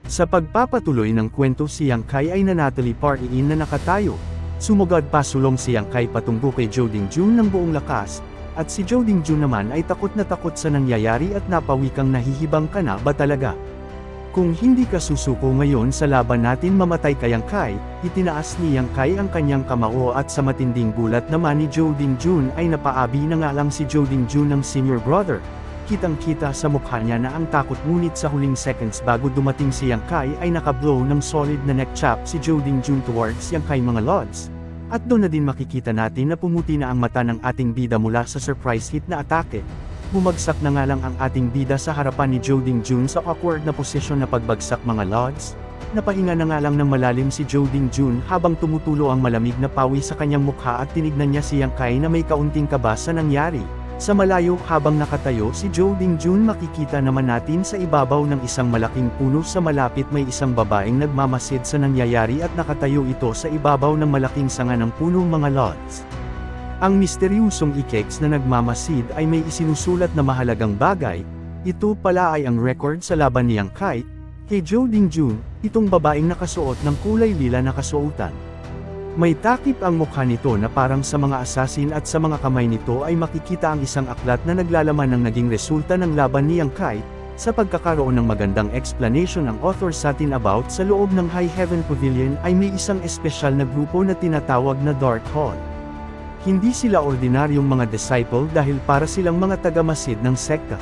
Sa pagpapatuloy ng kwento, si Yang Kai ay nanatili partiin na nakatayo. Sumugad pa sulong si Yang Kai patungo kay Zhou Dingjun ng buong lakas, at si Zhou Dingjun naman ay takot na takot sa nangyayari at napawikang nahihibang ka na ba talaga? Kung hindi ka susuko ngayon sa laban natin, mamatay ka Yang Kai. Itinaas ni Yang Kai ang kanyang kamao at sa matinding gulat naman ni Zhou Dingjun ay napaabi na nga lang si Zhou Dingjun ng senior brother. Kitang-kita sa mukha niya na ang takot, ngunit sa huling seconds bago dumating si Yang Kai ay nakablow ng solid na neck chop si Zhou Dingjun towards Yang Kai mga lods. At doon na din makikita natin na pumuti na ang mata ng ating bida mula sa surprise hit na atake. Bumagsak na nga lang ang ating bida sa harapan ni Zhou Dingjun sa awkward na posisyon na pagbagsak mga lods. Napahinga na nga lang ng malalim si Zhou Dingjun habang tumutulo ang malamig na pawi sa kanyang mukha at tinignan niya si Yang Kai na may kaunting kaba sa nangyari. Sa malayo habang nakatayo si Zhou Dingjun, makikita naman natin sa ibabaw ng isang malaking puno sa malapit may isang babaeng nagmamasid sa nangyayari at nakatayo ito sa ibabaw ng malaking sanga ng puno mga lods. Ang misteryosong ikeks na nagmamasid ay may isinusulat na mahalagang bagay. Ito pala ay ang record sa laban ni Yang Kai kay Zhou Dingjun, itong babaeng nakasuot ng kulay lila na kasuotan. May takip ang mukha nito na parang sa mga assassin at sa mga kamay nito ay makikita ang isang aklat na naglalaman ng naging resulta ng laban ni Yang Kai. Sa pagkakaroon ng magandang explanation ng author sa atin about sa loob ng High Heaven Pavilion ay may isang espesyal na grupo na tinatawag na Dark Hall. Hindi sila ordinaryong mga disciple dahil para silang mga tagamasid ng sekta.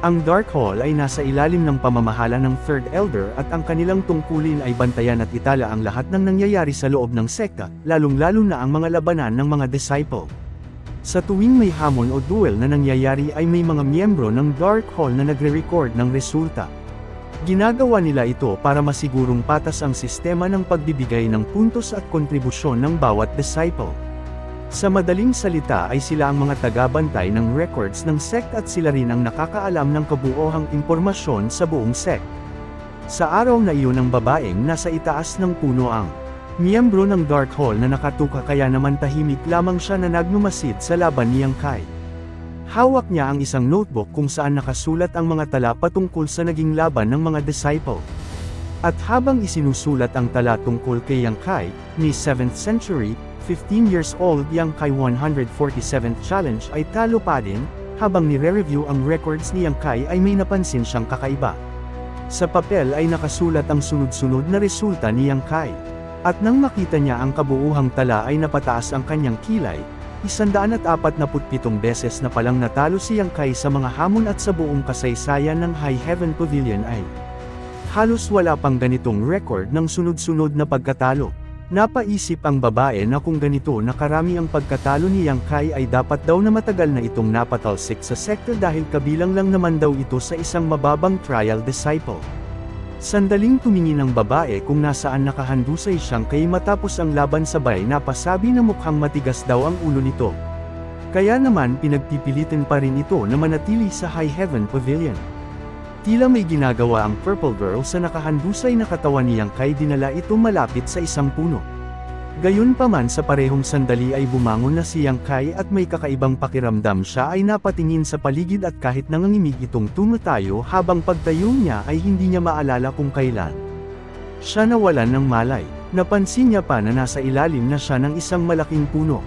Ang Dark Hall ay nasa ilalim ng pamamahala ng Third Elder at ang kanilang tungkulin ay bantayan at itala ang lahat ng nangyayari sa loob ng sekta, lalong-lalo na ang mga labanan ng mga disciple. Sa tuwing may hamon o duel na nangyayari ay may mga miyembro ng Dark Hall na nagre-record ng resulta. Ginagawa nila ito para masigurong patas ang sistema ng pagbibigay ng puntos at kontribusyon ng bawat disciple. Sa madaling salita ay sila ang mga tagabantay ng records ng sect at sila rin ang nakakaalam ng kabuohang impormasyon sa buong sect. Sa araw na iyon ang babaeng nasa itaas ng puno ang miyembro ng Dark Hall na nakatuka, kaya naman tahimik lamang siya na nagnumasid sa laban ni Yang Kai. Hawak niya ang isang notebook kung saan nakasulat ang mga tala patungkol sa naging laban ng mga disciple. At habang isinusulat ang tala tungkol kay Yang Kai, ni 7th century, 15 years old Yang Kai 147th challenge ay talo pa din, habang nire-review ang records ni Yang Kai ay may napansin siyang kakaiba. Sa papel ay nakasulat ang sunod-sunod na resulta ni Yang Kai. At nang makita niya ang kabuuhang tala ay napataas ang kanyang kilay. 147 beses na palang natalo si Yang Kai sa mga hamon at sa buong kasaysayan ng High Heaven Pavilion ay halos wala pang ganitong record ng sunod-sunod na pagkatalo. Napaisip ang babae na kung ganito na karami ang pagkatalo ni Yang Kai ay dapat daw na matagal na itong napatalsik sa sekta dahil kabilang lang naman daw ito sa isang mababang trial disciple. Sandaling tumingin ang babae kung nasaan nakahandusay siyang Kai matapos ang laban, sabay napasabi na mukhang matigas daw ang ulo nito. Kaya naman pinagpipilitin pa rin ito na manatili sa High Heaven Pavilion. Tila may ginagawa ang Purple Girl sa nakahandusay na katawan ni Yang Kai, dinala ito malapit sa isang puno. Gayunpaman sa parehong sandali ay bumangon na si Yang Kai at may kakaibang pakiramdam, siya ay napatingin sa paligid at kahit nangangimig itong tumatayo, habang pagtayo niya ay hindi niya maalala kung kailan siya nawalan ng malay. Napansin niya pa na nasa ilalim na siya ng isang malaking puno.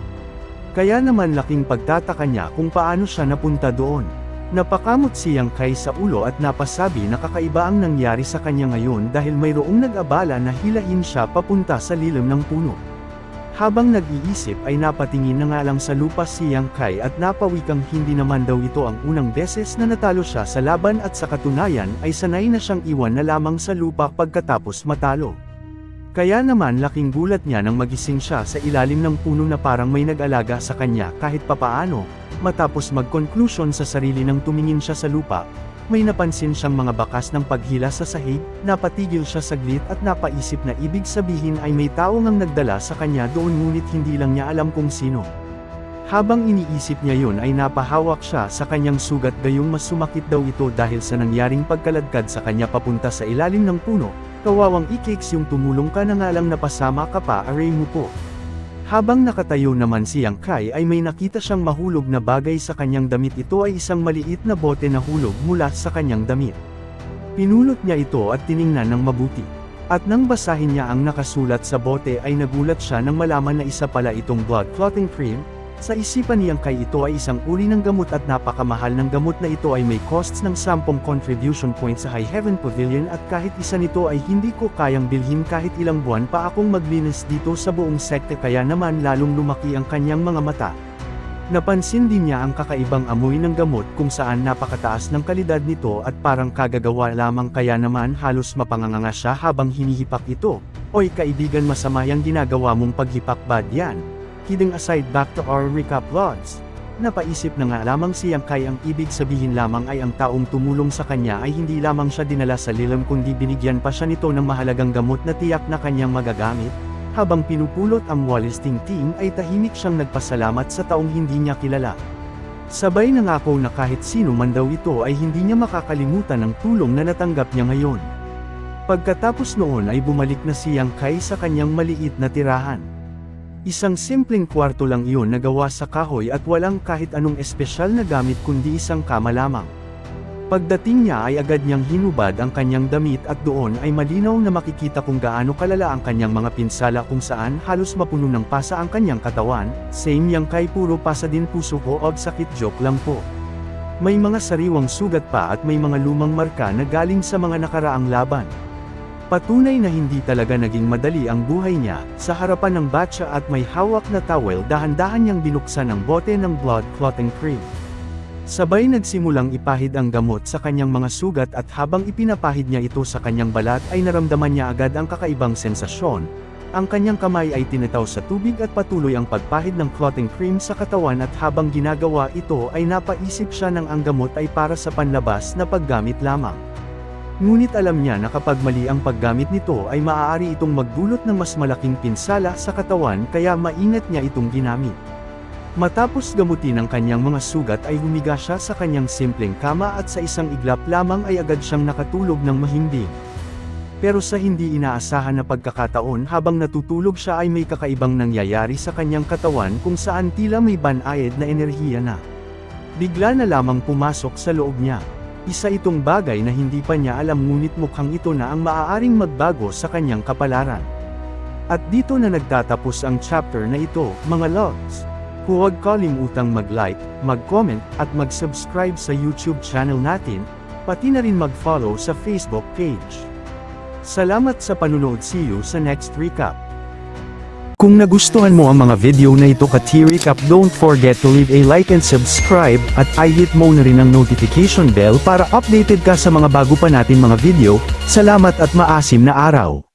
Kaya naman laking pagtataka niya kung paano siya napunta doon. Napakamot si Yang Kai sa ulo at napasabi na kakaiba ang nangyari sa kanya ngayon dahil mayroong nag-abala na hilahin siya papunta sa lilim ng puno. Habang nag-iisip ay napatingin na nga lang sa lupa si Yang Kai at napawikang hindi naman daw ito ang unang beses na natalo siya sa laban, at sa katunayan ay sanay na siyang iwan na lamang sa lupa pagkatapos matalo. Kaya naman laking gulat niya nang magising siya sa ilalim ng puno na parang may nag-alaga sa kanya kahit papaano. Matapos mag-conclusion sa sarili nang tumingin siya sa lupa, may napansin siyang mga bakas ng paghila sa sahig, napatigil siya saglit at napaisip na ibig sabihin ay may tao ngang nagdala sa kanya doon, ngunit hindi lang niya alam kung sino. Habang iniisip niya yun ay napahawak siya sa kanyang sugat, gayong mas sumakit daw ito dahil sa nangyaring pagkaladkad sa kanya papunta sa ilalim ng puno. Kawawang ikeks, yung tumulong ka na nga lang, napasama ka pa, aray mo po. Habang nakatayo naman si Yang Kai ay may nakita siyang mahulog na bagay sa kanyang damit. Ito ay isang maliit na bote na hulog mula sa kanyang damit. Pinulot niya ito at tiningnan ng mabuti. At nang basahin niya ang nakasulat sa bote ay nagulat siya nang malaman na isa pala itong blood clotting cream. Sa isipan niyang kay ito ay isang uri ng gamot at napakamahal ng gamot na ito ay may costs ng 10 contribution points sa High Heaven Pavilion at kahit isa nito ay hindi ko kayang bilhin kahit ilang buwan pa akong maglinis dito sa buong sekte kaya naman lalong lumaki ang kanyang mga mata. Napansin din niya ang kakaibang amoy ng gamot kung saan napakataas ng kalidad nito at parang kagagawa lamang kaya naman halos mapanganganga siya habang hinihipak ito. Oy kaibigan masama yang ginagawa mong paghipak bad yan. Kidding aside back to our recap logs. Napaisip na nga lamang si Yang Kai ang ibig sabihin lamang ay ang taong tumulong sa kanya ay hindi lamang siya dinala sa lilam kundi binigyan pa siya nito ng mahalagang gamot na tiyak na kanyang magagamit. Habang pinupulot ang Wallisting team ay tahimik siyang nagpasalamat sa taong hindi niya kilala. Sabay nangako na kahit sino man daw ito ay hindi niya makakalimutan ang tulong na natanggap niya ngayon. Pagkatapos noon ay bumalik na si Yang Kai sa kanyang maliit na tirahan. Isang simpleng kwarto lang iyon na gawa sa kahoy at walang kahit anong espesyal na gamit kundi isang kama lamang. Pagdating niya ay agad niyang hinubad ang kanyang damit at doon ay malinaw na makikita kung gaano kalala ang kanyang mga pinsala kung saan halos mapuno ng pasa ang kanyang katawan. Same Yang Kai puro pasa din puso ko og sakit joke lang po. May mga sariwang sugat pa at may mga lumang marka na galing sa mga nakaraang laban. Patunay na hindi talaga naging madali ang buhay niya. Sa harapan ng batya at may hawak na towel dahan-dahan niyang binuksan ang bote ng blood clotting cream. Sabay nagsimulang ipahid ang gamot sa kanyang mga sugat at habang ipinapahid niya ito sa kanyang balat ay naramdaman niya agad ang kakaibang sensasyon. Ang kanyang kamay ay tinataw sa tubig at patuloy ang pagpahid ng clotting cream sa katawan at habang ginagawa ito ay napaisip siya ng ang gamot ay para sa panlabas na paggamit lamang. Ngunit alam niya na kapag mali ang paggamit nito ay maaari itong magdulot ng mas malaking pinsala sa katawan kaya maingat niya itong ginamit. Matapos gamutin ang kanyang mga sugat ay humiga siya sa kanyang simpleng kama at sa isang iglap lamang ay agad siyang nakatulog ng mahimbing. Pero sa hindi inaasahan na pagkakataon habang natutulog siya ay may kakaibang nangyayari sa kanyang katawan kung saan tila may banayad na enerhiya na. Bigla na lamang pumasok sa loob niya. Isa itong bagay na hindi pa niya alam ngunit mukhang ito na ang maaaring magbago sa kanyang kapalaran. At dito na nagtatapos ang chapter na ito, mga logs. Huwag kalimutang mag-like, mag-comment, at mag-subscribe sa YouTube channel natin, pati na rin mag-follow sa Facebook page. Salamat sa panunood, see you sa next recap. Kung nagustuhan mo ang mga video na ito ka-T-Recap, don't forget to leave a like and subscribe, at i-hit mo na rin ang notification bell para updated ka sa mga bago pa natin mga video. Salamat at maasim na araw!